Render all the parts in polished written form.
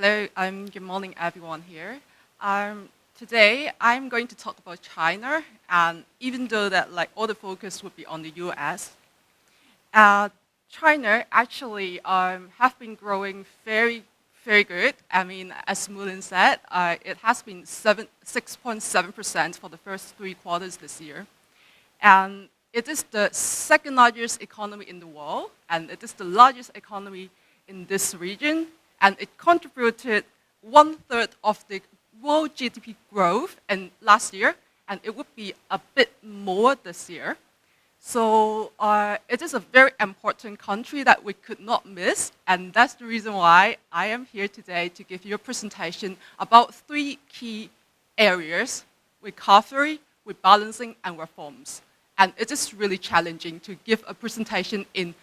Hello, good morning everyone here. Today I'm going to talk about China, and even though that all the focus would be on the US, China actually have been growing very, very good. I mean, as Mulin said, it has been 6.7% for the first 3 quarters this year. And it is the second largest economy in the world, and it is the largest economy in this region, and it contributed 1/3 of the world GDP growth in last year, and it would be a bit more this year. So it is a very important country that we could not miss, and that's the reason why I am here today to give you a presentation about 3 key areas: recovery, rebalancing, and reforms. And it is really challenging to give a presentation in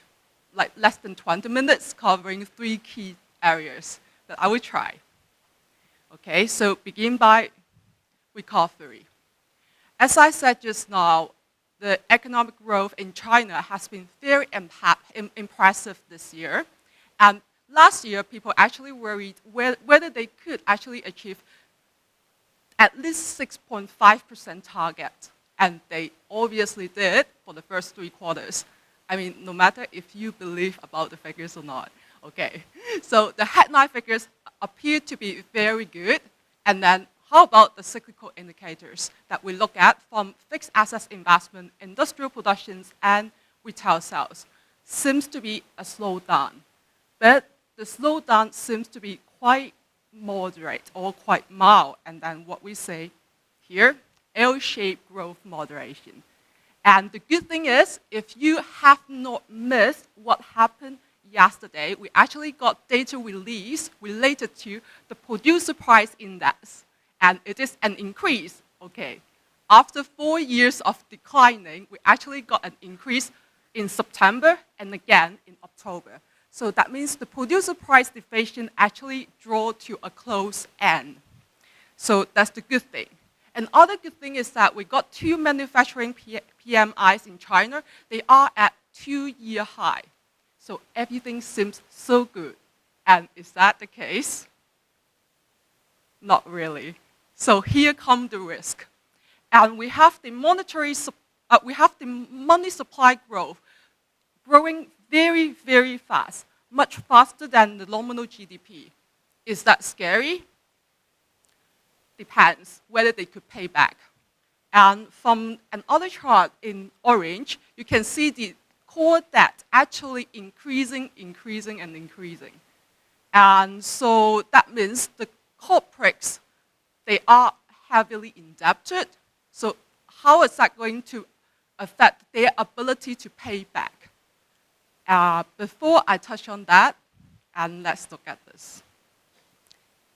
less than 20 minutes covering 3 key areas, but I will try. Okay, so begin by recovery. As I said just now, the economic growth in China has been very impressive this year. And last year, people actually worried whether they could actually achieve at least 6.5% target. And they obviously did for the first 3 quarters. I mean, no matter if you believe about the figures or not. Okay, so the headline figures appear to be very good. And then how about the cyclical indicators that we look at from fixed assets investment, industrial productions, and retail sales? Seems to be a slowdown. But the slowdown seems to be quite moderate or quite mild. And then what we say here, L-shaped growth moderation. And the good thing is, if you have not missed what happened yesterday, we actually got data release related to the producer price index. And it is an increase, okay. After 4 years of declining, we actually got an increase in September and again in October. So that means the producer price deflation actually drew to a close end. So that's the good thing. Another good thing is that we got 2 manufacturing PMIs in China. They are at 2-year high. So everything seems so good. And is that the case? Not really. So here comes the risk. And we have the money supply growth growing very, very fast, much faster than the nominal GDP. Is that scary? Depends whether they could pay back. And from another chart in orange, you can see the core debt actually increasing. And so that means the corporates, they are heavily indebted. So how is that going to affect their ability to pay back? Before I touch on that, and let's look at this.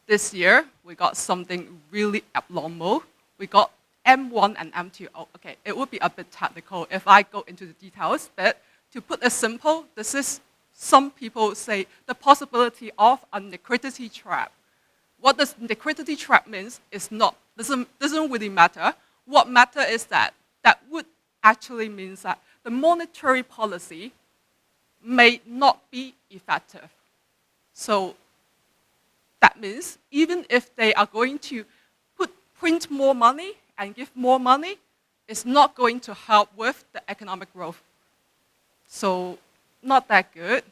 This year, we got something really abnormal. We got M1 and M2. Oh, okay, it would be a bit technical if I go into the details, but to put it simple, this is, some people say, the possibility of a liquidity trap. What does liquidity trap means is doesn't really matter. What matters is that would actually means that the monetary policy may not be effective. So that means even if they are going to print more money and give more money, it's not going to help with the economic growth. So not that good.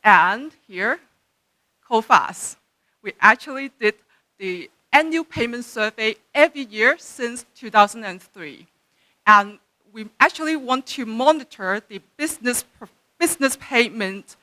And here, Coface. We actually did the annual payment survey every year since 2003. And we actually want to monitor the business payment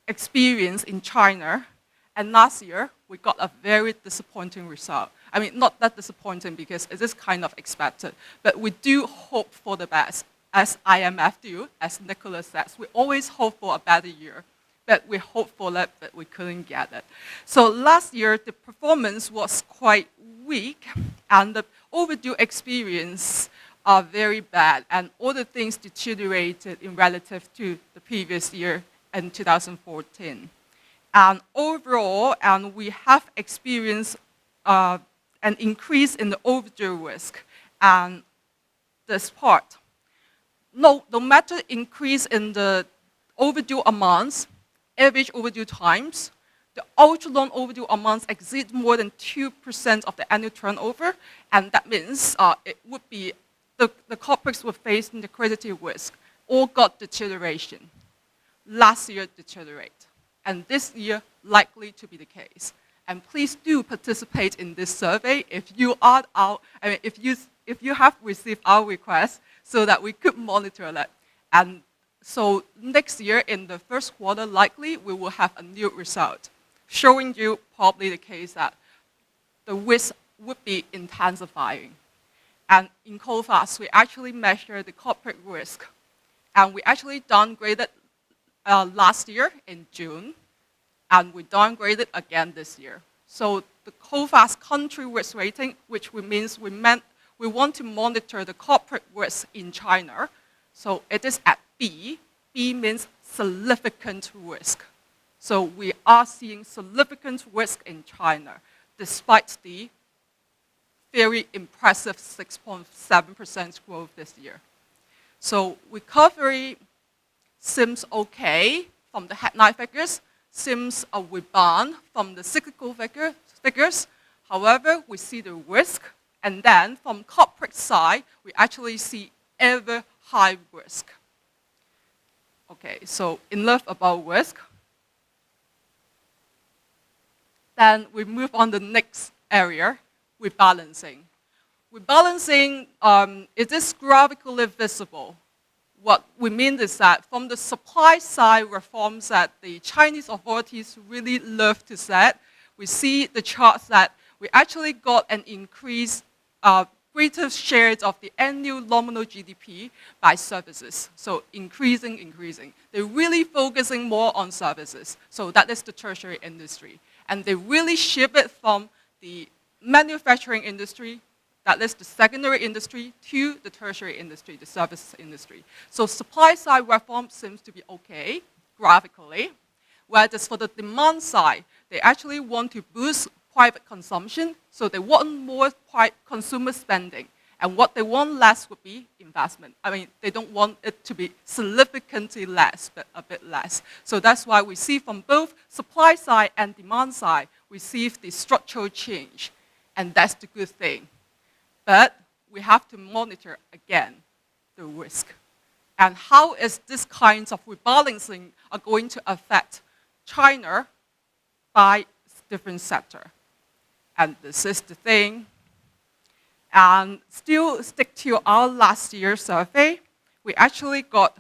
experience in China. And last year, we got a very disappointing result. I mean, not that disappointing because it is kind of expected, but we do hope for the best, as IMF do, as Nicholas says. We always hope for a better year, but we hoped for that, but we couldn't get it. So last year, the performance was quite weak, and the overdue experience are very bad, and all the things deteriorated in relative to the previous year in 2014. And overall, we have experienced an increase in the overdue risk. And this part, no matter increase in the overdue amounts, average overdue times, the ultra long overdue amounts exceed more than 2% of the annual turnover, and that means it would be the corporates were facing the liquidity risk or got deterioration. Last year deteriorate, and this year likely to be the case. And please do participate in this survey if you are out. I mean, if you have received our request, so that we could monitor that. And so next year in the first quarter, likely we will have a new result, showing you probably the case that the risk would be intensifying. And in Coface, we actually measure the corporate risk, and we actually downgraded last year in June, and we downgraded again this year. So the Coface country risk rating, which means we want to monitor the corporate risk in China. So it is at B. B means significant risk. So we are seeing significant risk in China, despite the very impressive 6.7% growth this year. So recovery seems okay from the headline figures, seems a rebound from the cyclical figures. However, we see the risk, and then from corporate side, we actually see ever high risk. Okay, so enough about risk. Then we move on to the next area, rebalancing. Rebalancing, it is graphically visible. What we mean is that from the supply side reforms that the Chinese authorities really love to set, we see the charts that we actually got an increase, greater shares of the annual nominal GDP by services. So increasing. They're really focusing more on services. So that is the tertiary industry. And they really shift it from the manufacturing industry, that is the secondary industry, to the tertiary industry, the service industry. So supply side reform seems to be okay, graphically. Whereas for the demand side, they actually want to boost private consumption, so they want more consumer spending. And what they want less would be investment. I mean, they don't want it to be significantly less, but a bit less. So that's why we see from both supply side and demand side, we see the structural change. And that's the good thing. But we have to monitor, again, the risk. And how is this kinds of rebalancing are going to affect China by different sector? And this is the thing. And still stick to our last year's survey, we actually got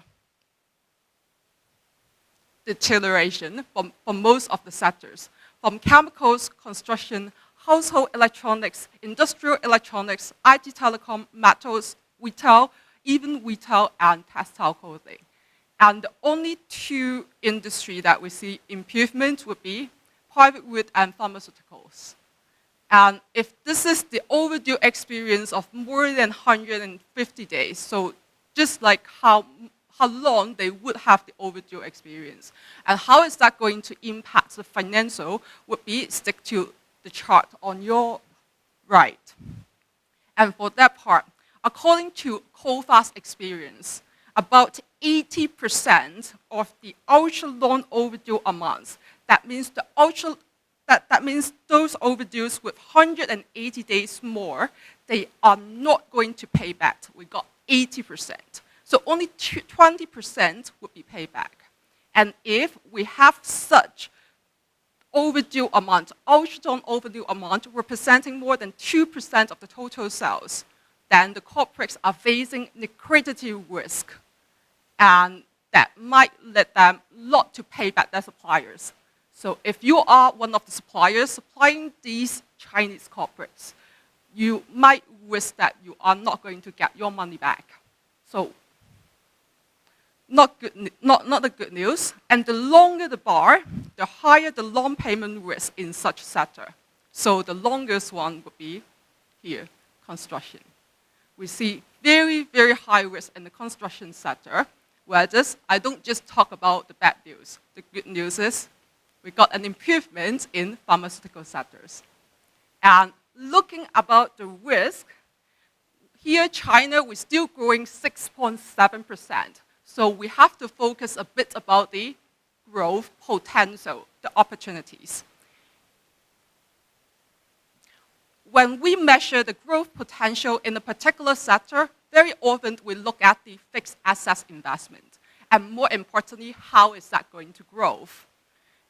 deterioration from most of the sectors, from chemicals, construction, household electronics, industrial electronics, IT telecom, metals, retail, even retail and textile clothing. And the only two industries that we see improvement would be private good and pharmaceuticals. And if this is the overdue experience of more than 150 days, so just like how long they would have the overdue experience, and how is that going to impact the financial would be stick to the chart on your right. And for that part, according to Coface experience, about 80% of the ultra long overdue amounts, that means that means those overdues with 180 days more, they are not going to pay back. We got 80%. So only 20% would be paid back. And if we have such overdue amount, ultra-long overdue amount representing more than 2% of the total sales, then the corporates are facing liquidity risk. And that might lead them not to pay back their suppliers. So if you are one of the suppliers supplying these Chinese corporates, you might risk that you are not going to get your money back. So not the good news. And the longer the bar, the higher the long payment risk in such sector. So the longest one would be here, construction. We see very, very high risk in the construction sector, whereas I don't just talk about the bad news. The good news is we got an improvement in pharmaceutical sectors. And looking about the risk, here China, we're still growing 6.7%. So we have to focus a bit about the growth potential, the opportunities. When we measure the growth potential in a particular sector, very often we look at the fixed assets investment. And more importantly, how is that going to grow?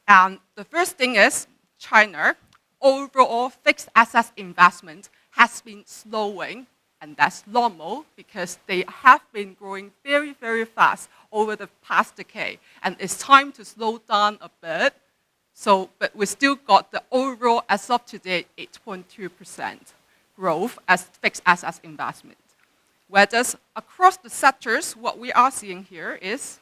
And the first thing is China, overall fixed assets investment has been slowing, and that's normal because they have been growing very, very fast over the past decade. And it's time to slow down a bit. So, but we still got the overall, as of today, 8.2% growth as fixed assets investment. Whereas across the sectors, what we are seeing here is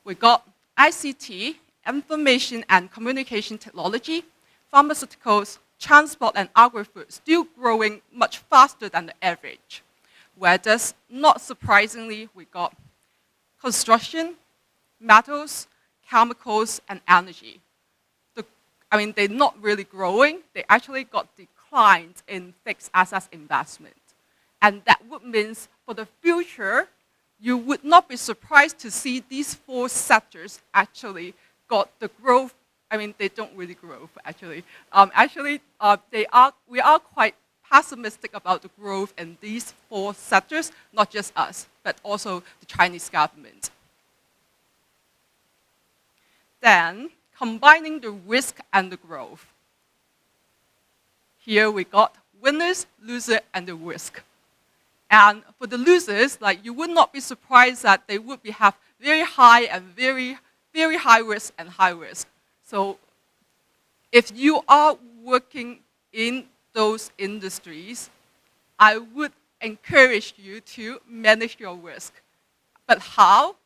we got ICT, information and communication technology, pharmaceuticals, transport and agri-food still growing much faster than the average. Whereas, not surprisingly, we got construction, metals, chemicals, and energy. They're not really growing. They actually got declined in fixed assets investment. And that would mean for the future, you would not be surprised to see these four sectors actually got the growth. They don't really grow, actually. We are quite pessimistic about the growth in these four sectors, not just us, but also the Chinese government. Then, combining the risk and the growth. Here we got winners, losers, and the risk. And for the losers, you would not be surprised that they would have very high and very, very high risk and high risk. So if you are working in those industries, I would encourage you to manage your risk. But how?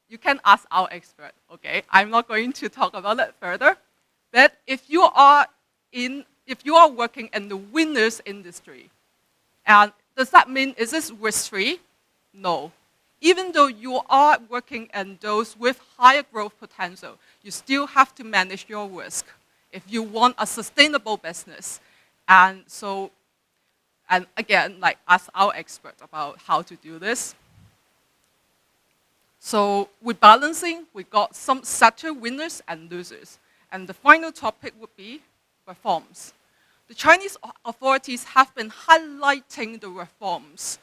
You can ask our expert, okay? I'm not going to talk about it further. But if you are working in the winners industry, and does that mean, is this risk-free? No. Even though you are working in those with higher growth potential, you still have to manage your risk if you want a sustainable business. And again, ask our expert about how to do this. So with balancing, we got some sector winners and losers. And the final topic would be reforms. The Chinese authorities have been highlighting the reforms.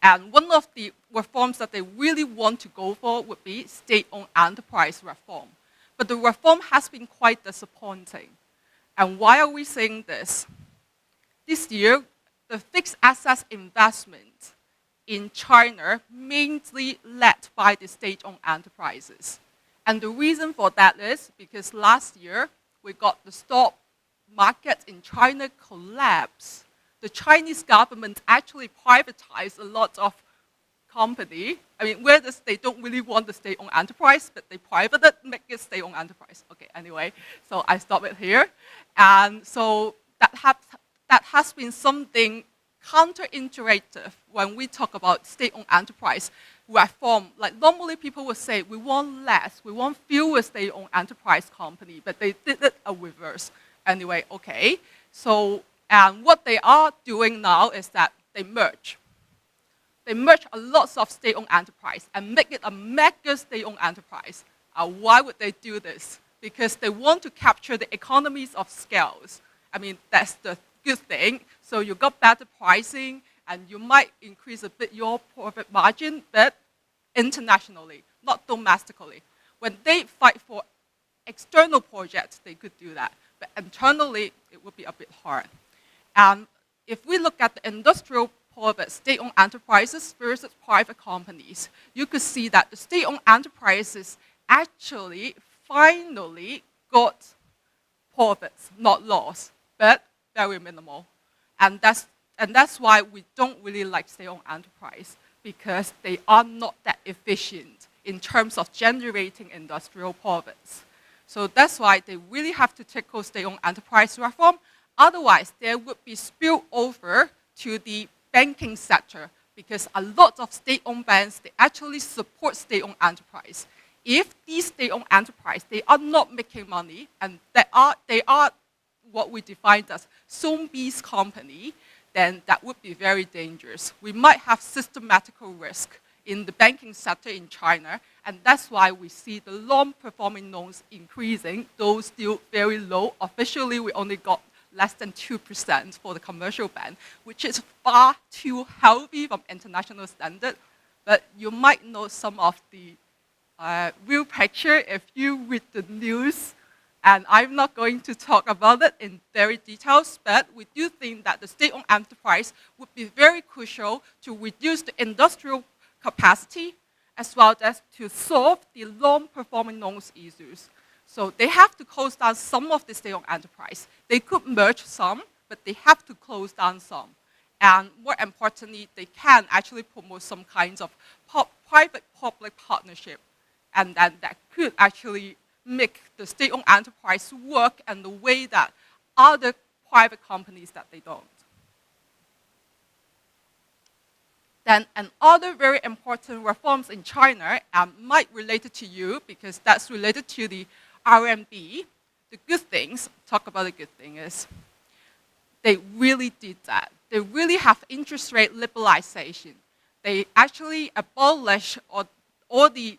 And one of the reforms that they really want to go for would be state-owned enterprise reform. But the reform has been quite disappointing. And why are we saying this? This year, the fixed assets investment in China mainly led by the state-owned enterprises. And the reason for that is because last year, we got the stock market in China collapse. The Chinese government actually privatized a lot of company. Whereas they don't really want the state-owned enterprise, but they privated, make it state-owned enterprise. Okay, anyway, so I stop it here. And so that has been something counterintuitive when we talk about state-owned enterprise reform. Normally people would say, we want less, we want fewer state-owned enterprise company, but they did it a reverse. Anyway, okay. So, and what they are doing now is that they merge. They merge a lot of state-owned enterprise and make it a mega state-owned enterprise. Why would they do this? Because they want to capture the economies of scales. That's the good thing. So you got better pricing, and you might increase a bit your profit margin, but internationally, not domestically. When they fight for external projects, they could do that. But internally, it would be a bit hard. And if we look at the industrial profit, state-owned enterprises versus private companies, you could see that the state-owned enterprises actually finally got profits, not loss, but very minimal. And that's why we don't really like state-owned enterprise, because they are not that efficient in terms of generating industrial profits. So that's why they really have to tackle state-owned enterprise reform. Otherwise, there would be spillover to the banking sector, because a lot of state-owned banks, they actually support state-owned enterprise. If these state-owned enterprise, they are not making money, and they are what we define as zombie company, then that would be very dangerous. We might have systematical risk in the banking sector in China, and that's why we see the long-performing loans increasing, though still very low. Officially, we only got less than 2% for the commercial bank, which is far too healthy from international standard. But you might know some of the real picture if you read the news, and I'm not going to talk about it in very details, but we do think that the state-owned enterprise would be very crucial to reduce the industrial capacity as well as to solve the long-performing loans issues. So they have to close down some of the state-owned enterprise. They could merge some, but they have to close down some. And more importantly, they can actually promote some kinds of private-public partnership, and then that could actually make the state-owned enterprise work in the way that other private companies that they don't. Then another very important reforms in China might relate it to you because that's related to the RMB. The good things, talk about the good thing is, they really did that. They really have interest rate liberalization. They actually abolished all the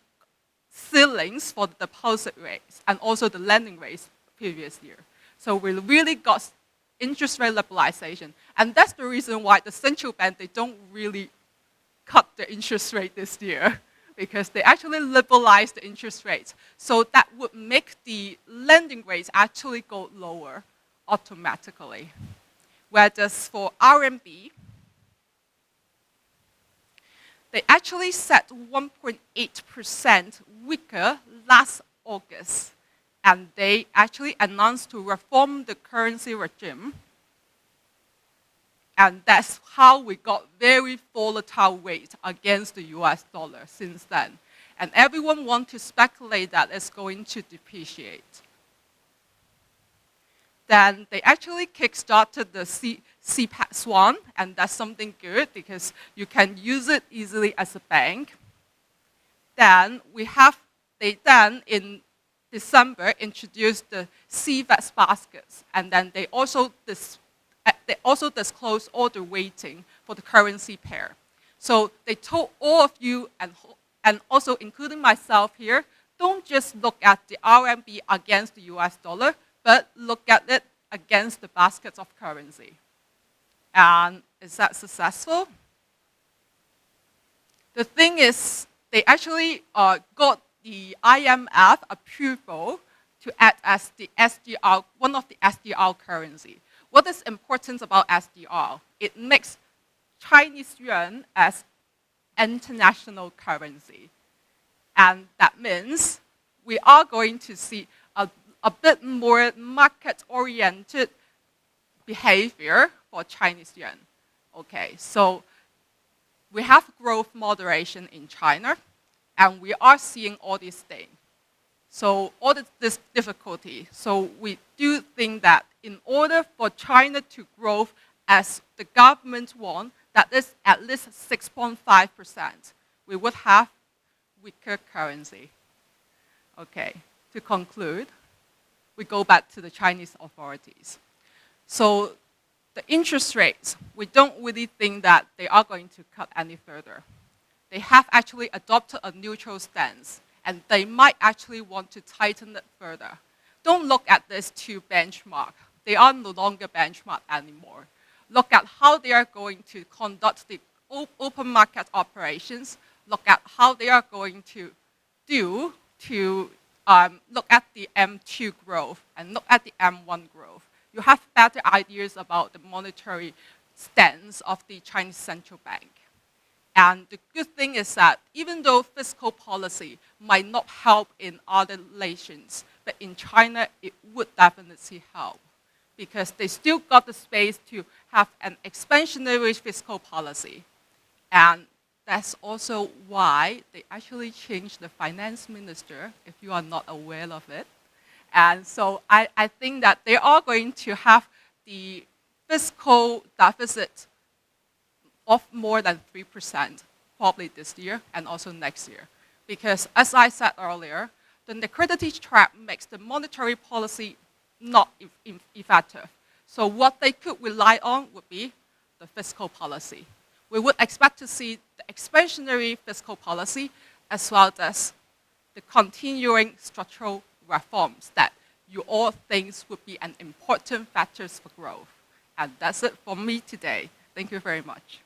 ceilings for the deposit rates and also the lending rates previous year. So we really got interest rate liberalization. And that's the reason why the central bank, they don't really cut the interest rate this year because they actually liberalized the interest rates. So that would make the lending rates actually go lower automatically. Whereas for RMB, they actually set 1.8% weaker last August. And they actually announced to reform the currency regime. And that's how we got very volatile rate against the US dollar since then. And everyone wants to speculate that it's going to depreciate. Then they actually kickstarted the CPAC Swan, and that's something good because you can use it easily as a bank. Then they then in December introduced the CVEX baskets, and then they also disclosed all the weighting for the currency pair. So they told all of you, and also including myself here, don't just look at the RMB against the US dollar, but look at it against the baskets of currency. And is that successful? The thing is, they actually got the IMF approval to act as the SDR, one of the SDR currency. What is important about SDR? It makes Chinese yuan as international currency. And that means we are going to see a bit more market-oriented behavior for Chinese yuan. Okay, so we have growth moderation in China, and we are seeing all these things. So all this difficulty. So we do think that in order for China to grow as the government wants, that is at least 6.5%, we would have weaker currency. Okay, to conclude, we go back to the Chinese authorities. So the interest rates, we don't really think that they are going to cut any further. They have actually adopted a neutral stance, and they might actually want to tighten it further. Don't look at this two benchmark. They are no longer benchmark anymore. Look at how they are going to conduct the open market operations. Look at how they are going to do to look at the M2 growth and look at the M1 growth. You have better ideas about the monetary stance of the Chinese central bank. And the good thing is that even though fiscal policy might not help in other nations, but in China it would definitely help because they still got the space to have an expansionary fiscal policy. And that's also why they actually changed the finance minister, if you are not aware of it. And so I think that they are going to have the fiscal deficit of more than 3%, probably this year and also next year. Because as I said earlier, the liquidity trap makes the monetary policy not effective. So what they could rely on would be the fiscal policy. we would expect to see the expansionary fiscal policy as well as the continuing structural reforms that you all think would be an important factors for growth. And that's it for me today. Thank you very much.